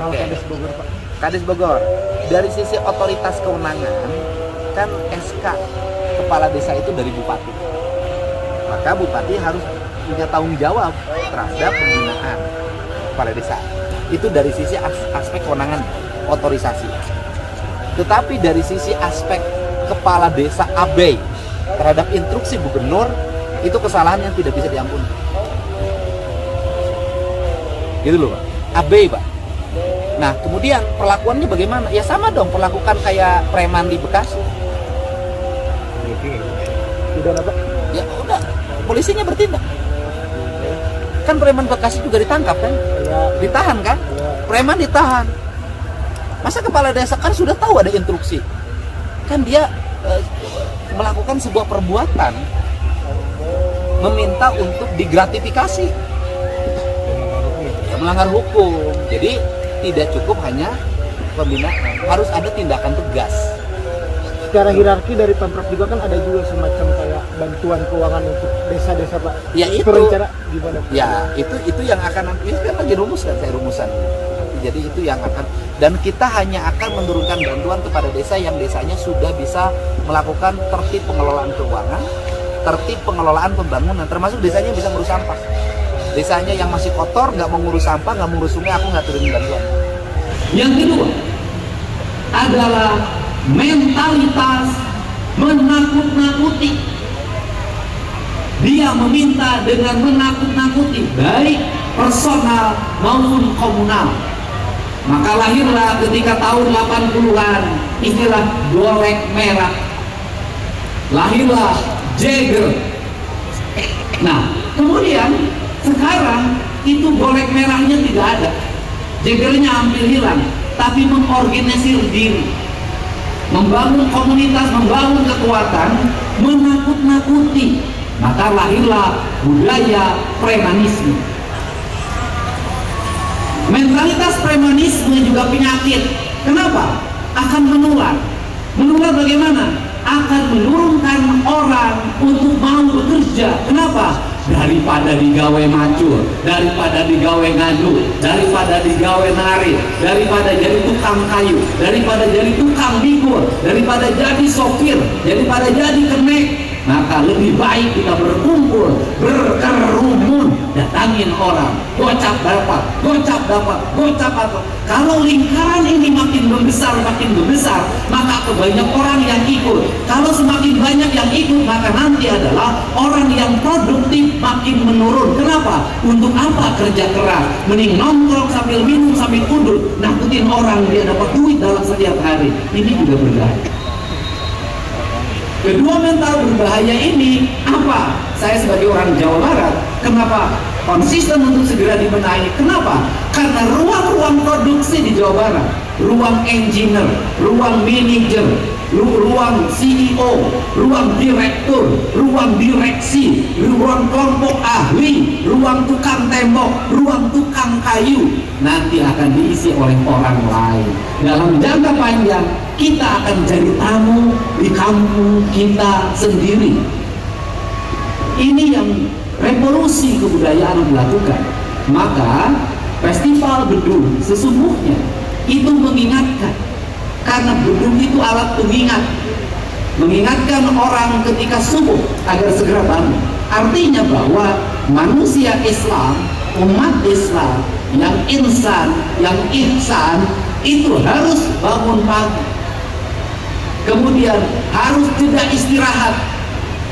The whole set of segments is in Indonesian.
Kalau Oke. Kades Bogor, Pak. Kades Bogor, dari sisi otoritas kewenangan kan SK kepala desa itu dari bupati, maka bupati harus punya tanggung jawab terhadap pembinaan kepala desa. Itu dari sisi aspek kewenangan otorisasi. Tetapi dari sisi aspek kepala desa abai terhadap instruksi gubernur, itu kesalahan yang tidak bisa diampuni. Gitu loh Pak, abai Pak. Nah kemudian perlakuannya bagaimana? Ya sama dong, perlakukan kayak preman di Bekasi. Tidak ada, Pak. Ya udah, polisinya bertindak. Kan preman Bekasi juga ditangkap kan? Ya, Ditahan kan? Preman ditahan. Masa kepala desa kan sudah tahu ada instruksi. Kan dia melakukan sebuah perbuatan meminta untuk digratifikasi. Ya, melanggar hukum. Jadi tidak cukup hanya pembinaan, harus ada tindakan tegas. secara hierarki dari Pemprov juga kan ada juga semacam kayak bantuan keuangan untuk desa-desa, Pak. Ya itu. Rencana gimana, Pak? Ya itu yang akan nanti kan lagi rumus kan, saya rumusan. Jadi itu yang akan, dan kita hanya akan menurunkan bantuan kepada desa yang desanya sudah bisa melakukan tertib pengelolaan keuangan, tertib pengelolaan pembangunan, termasuk desanya bisa ngurus sampah. Desanya yang masih kotor, nggak mau ngurus sampah, nggak mau ngurus sungai, aku nggak turunin bantuan. Yang kedua adalah mentalitas menakut-nakuti. Dia meminta dengan menakut-nakuti, baik personal maupun komunal. Maka lahirlah ketika tahun 80-an istilah golek merah. Lahirlah Jagger. Nah, kemudian sekarang itu golek merahnya tidak ada. Jaggernya hampir hilang, tapi mengorganisir diri, membangun komunitas, membangun kekuatan, menakut-nakuti. Maka lahirlah budaya premanisme. Mentalitas premanisme juga penyakit. Kenapa? Akan menular. Menular bagaimana? Akan menurunkan orang untuk mau bekerja. Kenapa? Daripada digawe macul, daripada digawe ngadu, daripada digawe nari, daripada jadi tukang kayu, daripada jadi tukang bigur, daripada jadi sopir, daripada jadi kenek, maka lebih baik kita berkumpul, berkerumun, datangin orang, gocap dapat, gocap dapat, gocap dapat. Kalau lingkaran ini makin membesar, maka banyak orang yang ikut. Kalau semakin banyak yang ikut, maka nanti adalah orang yang produktif makin menurun. Kenapa? Untuk apa kerja keras? Mending nongkrong sambil minum sambil udut, nakutin orang dia dapat duit dalam setiap hari. Ini juga berbahaya. Kedua mental berbahaya ini apa? Saya sebagai orang Jawa Barat, kenapa konsisten untuk segera dibenahi? Kenapa? Karena ruang-ruang produksi di Jawa Barat, ruang engineer, ruang manager, ruang CEO, ruang direktur, ruang direksi, ruang kelompok ahli, ruang tukang tembok, ruang tukang kayu, nanti akan diisi oleh orang lain. Dalam jangka panjang kita akan jadi tamu di kampung kita sendiri. Ini yang revolusi kebudayaan dilakukan. Maka festival bedung sesungguhnya itu mengingatkan, karena bedung itu alat pengingat, mengingatkan orang ketika subuh agar segera bangun. Artinya bahwa manusia Islam, umat Islam yang insan, yang ihsan, itu harus bangun pagi, kemudian harus tidak istirahat,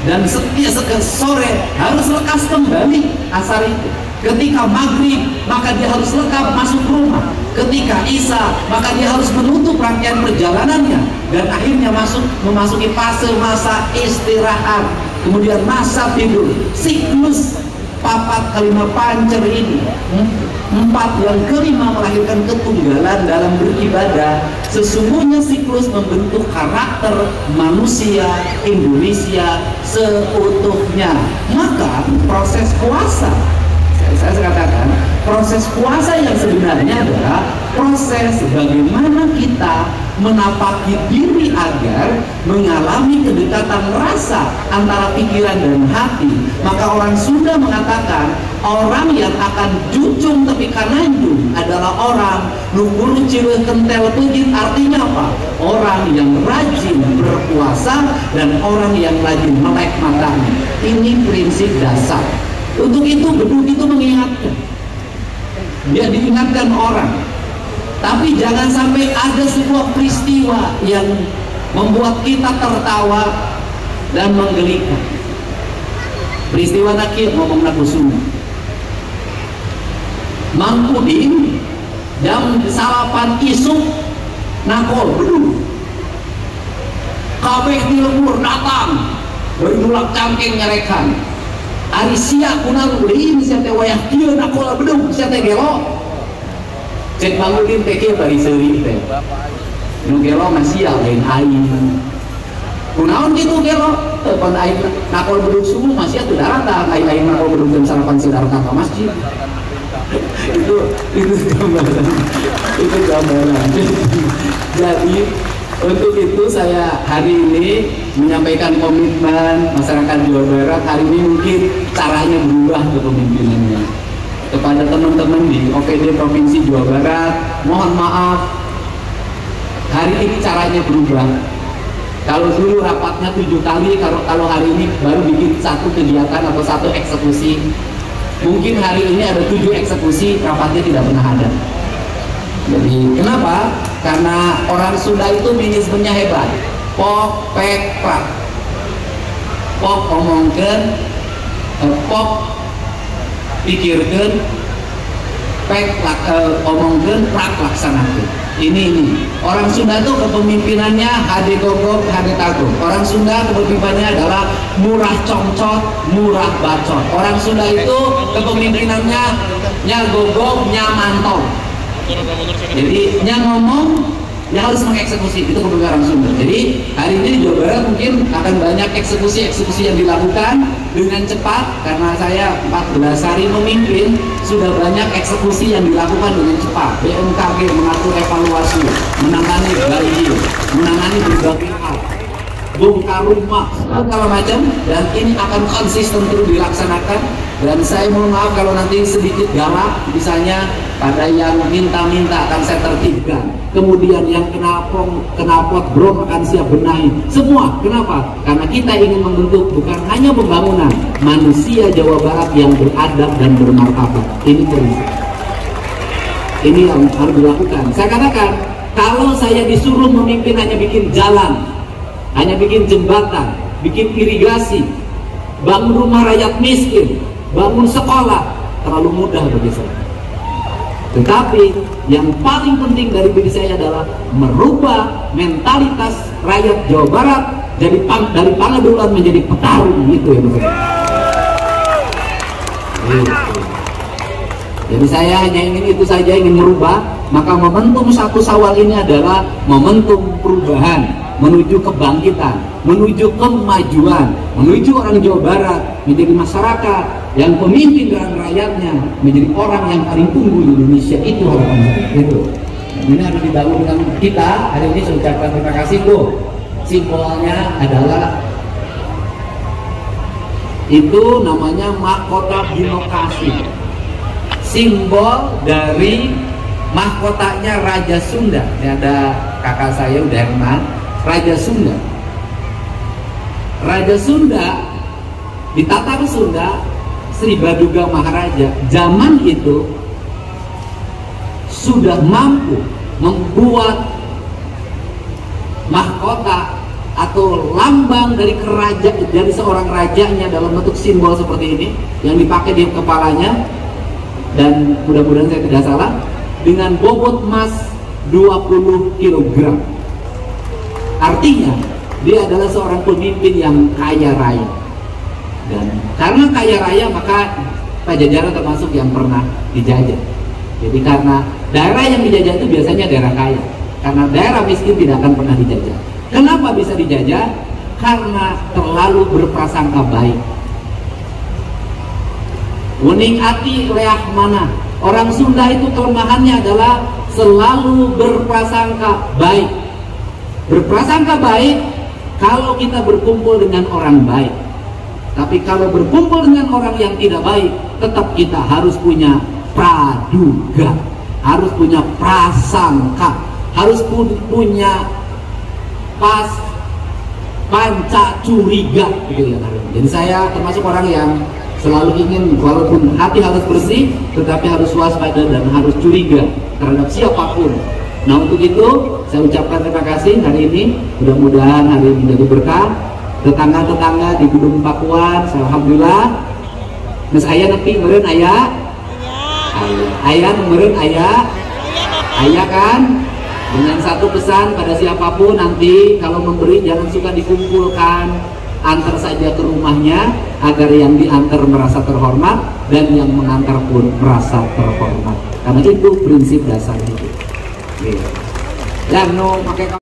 dan setiap sore harus lekas kembali asar itu. Ketika maghrib maka dia harus lekap masuk rumah. Ketika isya maka dia harus menutup rangkaian perjalanannya, dan akhirnya memasuki fase masa istirahat, kemudian masa tidur. Siklus papat kelima pancer ini, empat yang kelima melahirkan ketunggalan dalam beribadah. Sesungguhnya siklus membentuk karakter manusia Indonesia seutuhnya. Maka proses puasa, saya katakan, proses puasa yang sebenarnya adalah proses bagaimana kita menapaki diri agar mengalami kedekatan rasa antara pikiran dan hati. Maka orang Sunda mengatakan orang yang akan jujung tapi kananjung adalah orang nuguru cileh kentel pegit. Artinya apa? Orang yang rajin berpuasa dan orang yang rajin melek matanya. Ini prinsip dasar. Untuk itu Bedug itu mengingatkan, dia diingatkan orang. Tapi jangan sampai ada sebuah peristiwa yang membuat kita tertawa dan menggelikan. Peristiwa nakir ngomong nakusuna. Mang Udin jam 8 isuk nakol Bedug. Kabeh di lembur datang berdulak cangking nyarekan. Ari sia kunaon uliin sia teh wayah kieu nakol Bedug sia teh gelo. Cek Mang Udin teh kieu bari seuri teh. Nu gelo masih lain aing. Kunaon kitu gelo? Teu pan aing nakol Bedug subuh masih atuh datang aing nakol Bedug jam 8 sih datang ka masjid. itu gambaran. Jadi untuk itu saya hari ini menyampaikan komitmen masyarakat Jawa Barat. Hari ini mungkin caranya berubah kepemimpinannya. Kepada teman-teman di OPD Provinsi Jawa Barat, mohon maaf, hari ini caranya berubah. Kalau dulu rapatnya 7 kali, kalau hari ini baru bikin 1 kegiatan atau 1 eksekusi. Mungkin hari ini ada 7 eksekusi, rapatnya tidak pernah ada. Jadi kenapa? Karena orang Sunda itu manajemennya hebat. Pok, pek, prak. Pok omongkeun, pok pikirkeun, pek omongkeun, prak laksanakeun. Ini orang Sunda itu kepemimpinannya hade gogok, hade tagok. Orang Sunda kepemimpinannya adalah murah congcot, murah bacot. Orang Sunda itu kepemimpinannya nya gogok, nya mantong. Jadi nya ngomong, nya harus mengeksekusi. Itu kepemimpinan orang Sunda. Jadi hari ini di Jawa Barat mungkin akan banyak eksekusi-eksekusi yang dilakukan dengan cepat. Karena saya 14 hari memimpin, sudah banyak eksekusi yang dilakukan dengan cepat. BMKG mengatur evaluasi, menangani banjir, menangani berbagai hal, bongkar rumah, segala macam, dan ini akan konsisten terus dilaksanakan. Dan saya mohon maaf kalau nanti sedikit galak, misalnya pada yang minta-minta akan saya tertibkan. Kemudian yang kenapot brom akan siap benahi. Semua, kenapa? Karena kita ingin membentuk bukan hanya pembangunan manusia Jawa Barat yang beradab dan bermartabat. Ini prinsip. Ini yang harus dilakukan. Saya katakan, kalau saya disuruh memimpin hanya bikin jalan, hanya bikin jembatan, bikin irigasi, bangun rumah rakyat miskin, bangun sekolah, terlalu mudah bagi saya. Tetapi yang paling penting dari diri saya adalah merubah mentalitas rakyat Jawa Barat dari pangadulan menjadi petarung. Itu yang betul. Jadi saya hanya ingin itu saja, ingin merubah. Maka momentum 1 Syawal ini adalah momentum perubahan, menuju kebangkitan, menuju kemajuan, menuju orang Jawa Barat menjadi masyarakat yang pemimpin dan rakyatnya menjadi orang yang paling tunggu di Indonesia. Itu harapan saya. Itu. Ini harus dibangun dengan kita. Hari ini saya ucapkan terima kasih, Bu. Simbolnya adalah itu namanya mahkota binokasi. Simbol dari mahkotanya Raja Sunda. Ini ada kakak saya Udarman, Raja Sunda. Raja Sunda di Tatar Sunda, Sri Baduga Maharaja zaman itu sudah mampu membuat mahkota atau lambang dari kerajaan, dari seorang rajanya dalam bentuk simbol seperti ini yang dipakai di kepalanya, dan mudah-mudahan saya tidak salah, dengan bobot emas 20 kg. Artinya dia adalah seorang pemimpin yang kaya raya. Dan karena kaya raya maka Pajajaran termasuk yang pernah dijajah. Jadi karena daerah yang dijajah itu biasanya daerah kaya. Karena daerah miskin tidak akan pernah dijajah. Kenapa bisa dijajah? Karena terlalu berprasangka baik. Uning ati leah mana? Orang Sunda itu kelemahannya adalah selalu berprasangka baik. Berprasangka baik kalau kita berkumpul dengan orang baik. Tapi kalau berkumpul dengan orang yang tidak baik, tetap kita harus punya praduga, harus punya prasangka, harus punya panca curiga, gitu ya. Jadi saya termasuk orang yang selalu ingin, walaupun hati harus bersih, tetapi harus waspada dan harus curiga terhadap siapapun. Nah, untuk itu saya ucapkan terima kasih hari ini. Mudah-mudahan hari ini menjadi berkah. Tetangga-tetangga di Gedung Pakuan, alhamdulillah. Mas ayah nepi meureun ayah. Ayah meureun ayah. Ayah kan? Dengan satu pesan pada siapapun nanti kalau memberi jangan suka dikumpulkan, antar saja ke rumahnya agar yang diantar merasa terhormat dan yang mengantar pun merasa terhormat. Karena itu prinsip dasar hidup. Dan no pakai